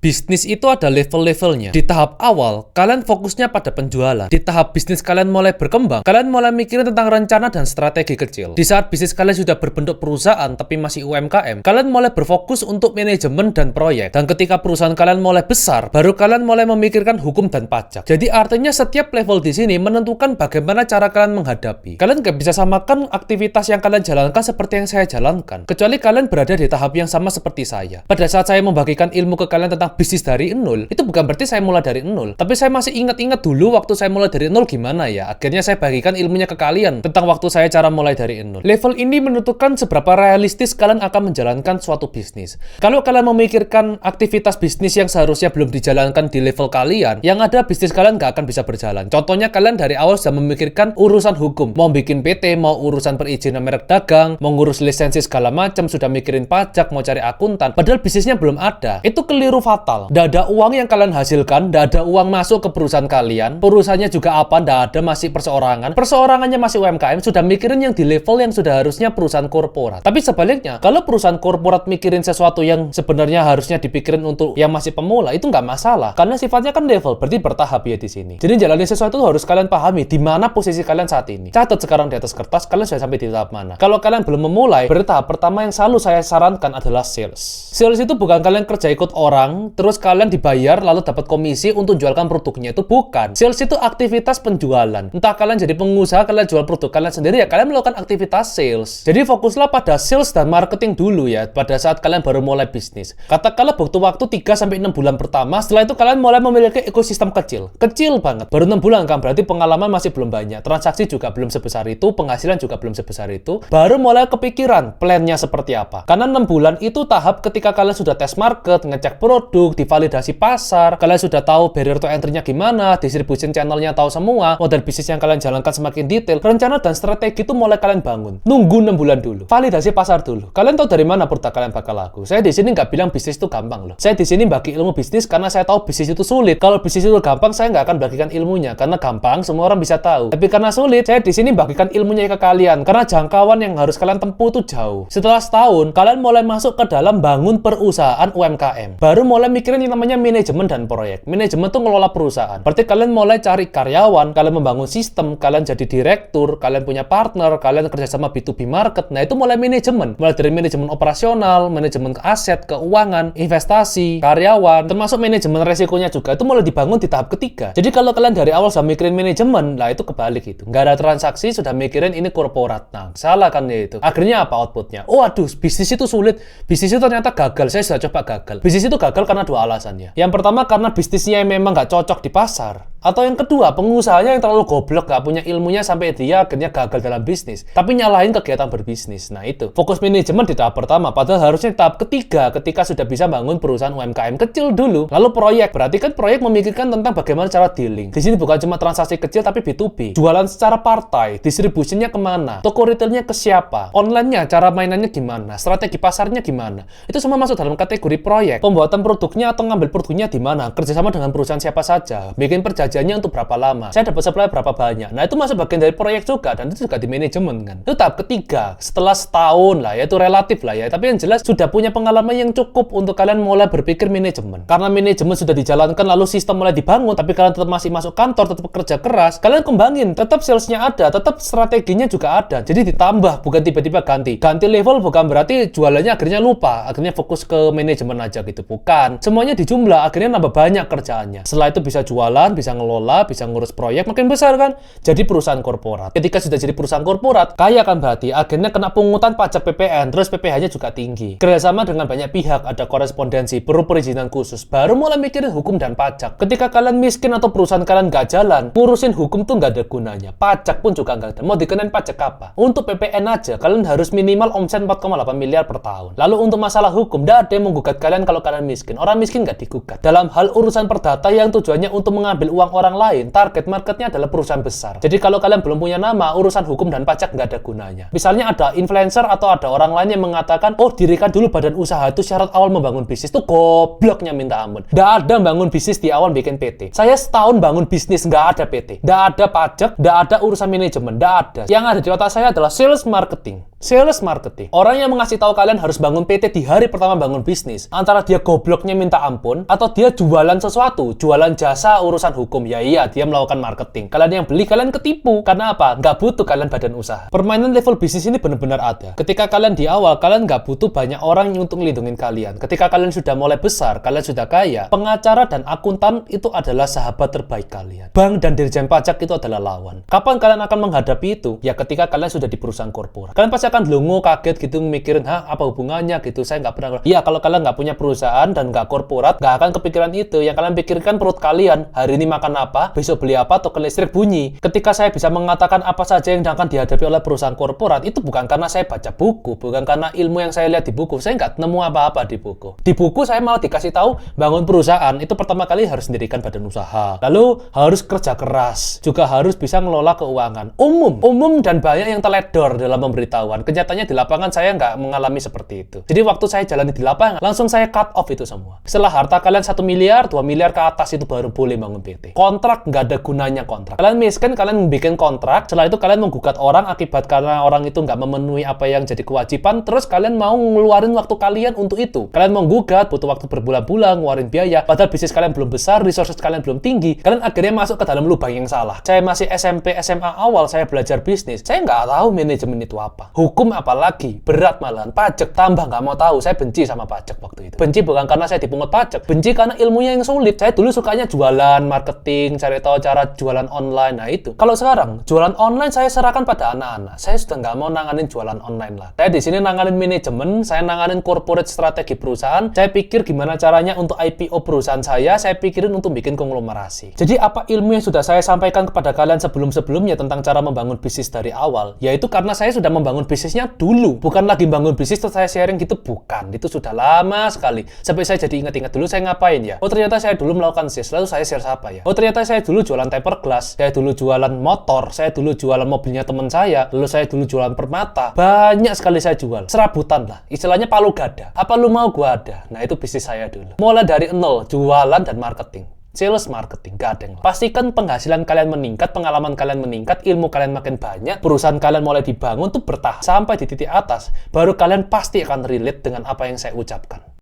Bisnis itu ada level-levelnya. Di tahap awal, kalian fokusnya pada penjualan. Di tahap bisnis kalian mulai berkembang, kalian mulai mikirin tentang rencana dan strategi kecil. Di saat bisnis kalian sudah berbentuk perusahaan tapi masih UMKM, kalian mulai berfokus untuk manajemen dan proyek. Dan ketika perusahaan kalian mulai besar, baru kalian mulai memikirkan hukum dan pajak. Jadi artinya setiap level di sini menentukan bagaimana cara kalian menghadapi. Kalian gak bisa samakan aktivitas yang kalian jalankan seperti yang saya jalankan. Kecuali kalian berada di tahap yang sama seperti saya. Pada saat saya membagikan ilmu ke kalian tentang bisnis dari nol, itu bukan berarti saya mulai dari nol, tapi saya masih ingat-ingat dulu waktu saya mulai dari nol gimana ya. Akhirnya saya bagikan ilmunya ke kalian tentang waktu saya cara mulai dari nol. Level ini menentukan seberapa realistis kalian akan menjalankan suatu bisnis. Kalau kalian memikirkan aktivitas bisnis yang seharusnya belum dijalankan di level kalian, yang ada bisnis kalian nggak akan bisa berjalan. Contohnya kalian dari awal sudah memikirkan urusan hukum, mau bikin PT, mau urusan perizinan merek dagang, mau ngurus lisensi segala macam, sudah mikirin pajak, mau cari akuntan, padahal bisnisnya belum ada. Itu keliru fatal. Nggak ada uang yang kalian hasilkan, nggak ada uang masuk ke perusahaan kalian, perusahaannya juga apa, nggak ada, masih perseorangan, perseorangannya masih UMKM, sudah mikirin yang di level yang sudah harusnya perusahaan korporat. Tapi sebaliknya, kalau perusahaan korporat mikirin sesuatu yang sebenarnya harusnya dipikirin untuk yang masih pemula, itu nggak masalah, karena sifatnya kan level, berarti bertahap ya di sini. Jadi jalani sesuatu itu harus kalian pahami di mana posisi kalian saat ini. Catat sekarang di atas kertas, kalian sudah sampai di tahap mana. Kalau kalian belum memulai, berarti tahap pertama yang selalu saya sarankan adalah sales. Sales itu bukan kalian kerja ikut orang, terus kalian dibayar lalu dapat komisi untuk jualkan produknya, itu bukan. Sales itu aktivitas penjualan. Entah kalian jadi pengusaha, kalian jual produk kalian sendiri, ya kalian melakukan aktivitas sales. Jadi fokuslah pada sales dan marketing dulu ya pada saat kalian baru mulai bisnis. Katakanlah butuh waktu 3-6 bulan pertama, setelah itu kalian mulai memiliki ekosistem kecil. Kecil banget. Baru 6 bulan kan, berarti pengalaman masih belum banyak. Transaksi juga belum sebesar itu, penghasilan juga belum sebesar itu. Baru mulai kepikiran plannya seperti apa. Karena 6 bulan itu tahap ketika kalian sudah tes market, ngecek produk, divalidasi pasar, kalian sudah tahu barrier to entry-nya gimana, distribution channel-nya tahu semua, model bisnis yang kalian jalankan semakin detail, rencana dan strategi itu mulai kalian bangun. Nunggu 6 bulan dulu. Validasi pasar dulu. Kalian tahu dari mana produk kalian bakal laku. Saya di sini nggak bilang bisnis itu gampang loh. Saya di sini bagi ilmu bisnis karena saya tahu bisnis itu sulit. Kalau bisnis itu gampang, saya nggak akan bagikan ilmunya. Karena gampang, semua orang bisa tahu. Tapi karena sulit, saya di sini bagikan ilmunya ke kalian. Karena jangkauan yang harus kalian tempuh itu jauh. Setelah setahun, kalian mulai masuk ke dalam bangun perusahaan UMKM. Baru mulai mikirin yang namanya manajemen dan proyek. Manajemen tuh ngelola perusahaan. Berarti kalian mulai cari karyawan, kalian membangun sistem, kalian jadi direktur, kalian punya partner, kalian kerjasama B2B market. Nah itu mulai manajemen. Mulai dari manajemen operasional, manajemen aset, keuangan, investasi, karyawan, termasuk manajemen resikonya juga. Itu mulai dibangun di tahap ketiga. Jadi kalau kalian dari awal sudah mikirin manajemen, lah itu kebalik itu. Nggak ada transaksi, sudah mikirin ini korporat. Nah, salah kan ya itu. Akhirnya apa outputnya? Oh aduh, bisnis itu sulit. Bisnis itu ternyata gagal. Saya sudah coba gagal. Bisnis itu gagal karena dua alasannya. Yang pertama karena bisnisnya yang memang nggak cocok di pasar. Atau yang kedua, pengusahanya yang terlalu goblok, nggak punya ilmunya sampai dia akhirnya gagal dalam bisnis. Tapi nyalahin kegiatan berbisnis. Nah itu. Fokus manajemen di tahap pertama. Padahal harusnya di tahap ketiga ketika sudah bisa bangun perusahaan UMKM kecil dulu. Lalu proyek. Berarti kan proyek memikirkan tentang bagaimana cara dealing. Di sini bukan cuma transaksi kecil tapi B2B. Jualan secara partai. Distribusinya kemana? Toko retailnya ke siapa? Online-nya, cara mainannya gimana? Strategi pasarnya gimana? Itu semua masuk dalam kategori proyek. Pembuatan produknya atau ngambil produknya di mana? Kerjasama dengan perusahaan siapa saja? Bikin perjanjiannya untuk berapa lama? Saya dapat supply berapa banyak? Nah itu masuk bagian dari proyek juga dan itu juga di manajemen kan. Itu tahap ketiga. Setelah setahun lah ya, itu relatif lah ya. Tapi yang jelas sudah punya pengalaman yang cukup untuk kalian mulai berpikir manajemen. Karena manajemen sudah dijalankan lalu sistem mulai dibangun, tapi kalian tetap masih masuk kantor, tetap kerja keras, kalian kembangin, tetap salesnya ada, tetap strateginya juga ada. Jadi ditambah, bukan tiba-tiba ganti. Ganti level bukan berarti jualannya akhirnya lupa, akhirnya fokus ke manajemen aja gitu. Bukan. Semuanya dijumlah, akhirnya nambah banyak kerjaannya. Setelah itu bisa jualan, bisa ngelola, bisa ngurus proyek, makin besar kan? Jadi perusahaan korporat. Ketika sudah jadi perusahaan korporat, kaya kan berarti akhirnya kena pungutan pajak PPN, terus PPh-nya juga tinggi. Kerjasama dengan banyak pihak, ada korespondensi, perlu perizinan khusus, baru mulai mikirin hukum dan pajak. Ketika kalian miskin atau perusahaan kalian nggak jalan, ngurusin hukum tuh nggak ada gunanya. Pajak pun juga nggak ada. Mau dikenain pajak apa? Untuk PPN aja, kalian harus minimal omset 4,8 miliar per tahun. Lalu untuk masalah hukum, nggak ada yang menggugat kalian kalau kalian miskin. Orang miskin nggak digugat. Dalam hal urusan perdata yang tujuannya untuk mengambil uang orang-orang lain, target marketnya adalah perusahaan besar. Jadi kalau kalian belum punya nama, urusan hukum dan pajak nggak ada gunanya. Misalnya ada influencer atau ada orang lain yang mengatakan, oh dirikan dulu badan usaha itu syarat awal membangun bisnis. Itu gobloknya minta ampun. Nggak ada bangun bisnis di awal bikin PT. Saya setahun bangun bisnis nggak ada PT. Nggak ada pajak, nggak ada urusan manajemen, nggak ada. Yang ada di otak saya adalah sales marketing. Sales marketing. Orang yang mengasih tahu kalian harus bangun PT di hari pertama bangun bisnis, antara dia gobloknya minta ampun, atau dia jualan sesuatu, jualan jasa urusan hukum. Ya iya, dia melakukan marketing. Kalian yang beli, kalian ketipu. Karena apa? Nggak butuh kalian badan usaha. Permainan level bisnis ini benar-benar ada. Ketika kalian di awal, kalian nggak butuh banyak orang yang untuk ngelindungin kalian. Ketika kalian sudah mulai besar, kalian sudah kaya, pengacara dan akuntan itu adalah sahabat terbaik kalian. Bank dan dirjen pajak itu adalah lawan. Kapan kalian akan menghadapi itu? Ya ketika kalian sudah di perusahaan korporat. Kalian pasti akan lungo, kaget gitu, mikirin, apa hubungannya gitu, saya nggak pernah. Iya, kalau kalian nggak punya perusahaan dan nggak korporat, nggak akan kepikiran itu. Yang kalian pikirkan perut kalian, hari ini makan apa, besok beli apa, token listrik bunyi. Ketika saya bisa mengatakan apa saja yang akan dihadapi oleh perusahaan korporat, itu bukan karena saya baca buku, bukan karena ilmu yang saya lihat di buku. Saya nggak nemu apa-apa di buku. Di buku saya malah dikasih tahu, bangun perusahaan itu pertama kali harus mendirikan badan usaha, lalu harus kerja keras, juga harus bisa ngelola keuangan. Umum dan banyak yang teledor dalam pemberitahuan. Kenyataannya di lapangan saya nggak mengalami seperti itu. Jadi waktu saya jalani di lapangan, langsung saya cut off itu semua. Setelah harta kalian 1 miliar, 2 miliar ke atas itu baru boleh bangun PT. Kontrak nggak ada gunanya kontrak. Kalian miskin, kalian bikin kontrak, setelah itu kalian menggugat orang akibat karena orang itu nggak memenuhi apa yang jadi kewajiban, terus kalian mau ngeluarin waktu kalian untuk itu. Kalian mau gugat, butuh waktu berbulan-bulan, ngeluarin biaya, padahal bisnis kalian belum besar, resources kalian belum tinggi, kalian akhirnya masuk ke dalam lubang yang salah. Saya masih SMP, SMA awal, saya belajar bisnis, saya nggak tahu manajemen itu apa. Hukum apalagi, berat malahan, pajak tambah nggak mau tahu. Saya benci sama pajak waktu itu. Benci bukan karena saya dipungut pajak, benci karena ilmunya yang sulit. Saya dulu sukanya jualan, marketing, cari tahu cara jualan online. Nah itu. Kalau sekarang jualan online saya serahkan pada anak-anak. Saya sudah nggak mau nanganin jualan online lah. Saya di sini nanganin manajemen, saya nanganin corporate strategi perusahaan. Saya pikir gimana caranya untuk IPO perusahaan saya pikirin untuk bikin konglomerasi. Jadi apa ilmu yang sudah saya sampaikan kepada kalian sebelum-sebelumnya tentang cara membangun bisnis dari awal? Yaitu karena saya sudah membangun bisnisnya dulu. Bukan lagi bangun bisnis terus saya sharing gitu, bukan. Itu sudah lama sekali. Sampai saya jadi ingat-ingat dulu saya ngapain ya. Oh ternyata saya dulu melakukan sales, lalu saya share apa ya. Oh ternyata saya dulu jualan tempered glass, saya dulu jualan motor, saya dulu jualan mobilnya teman saya, lalu saya dulu jualan permata. Banyak sekali saya jual. Serabutan lah. Istilahnya palu gada. Apa lu mau gua ada. Nah itu bisnis saya dulu. Mulai dari nol, jualan dan marketing. Sales marketing, gak ada yang lain. Pastikan penghasilan kalian meningkat, pengalaman kalian meningkat, ilmu kalian makin banyak, perusahaan kalian mulai dibangun tuh bertahap sampai di titik atas, baru kalian pasti akan relate dengan apa yang saya ucapkan.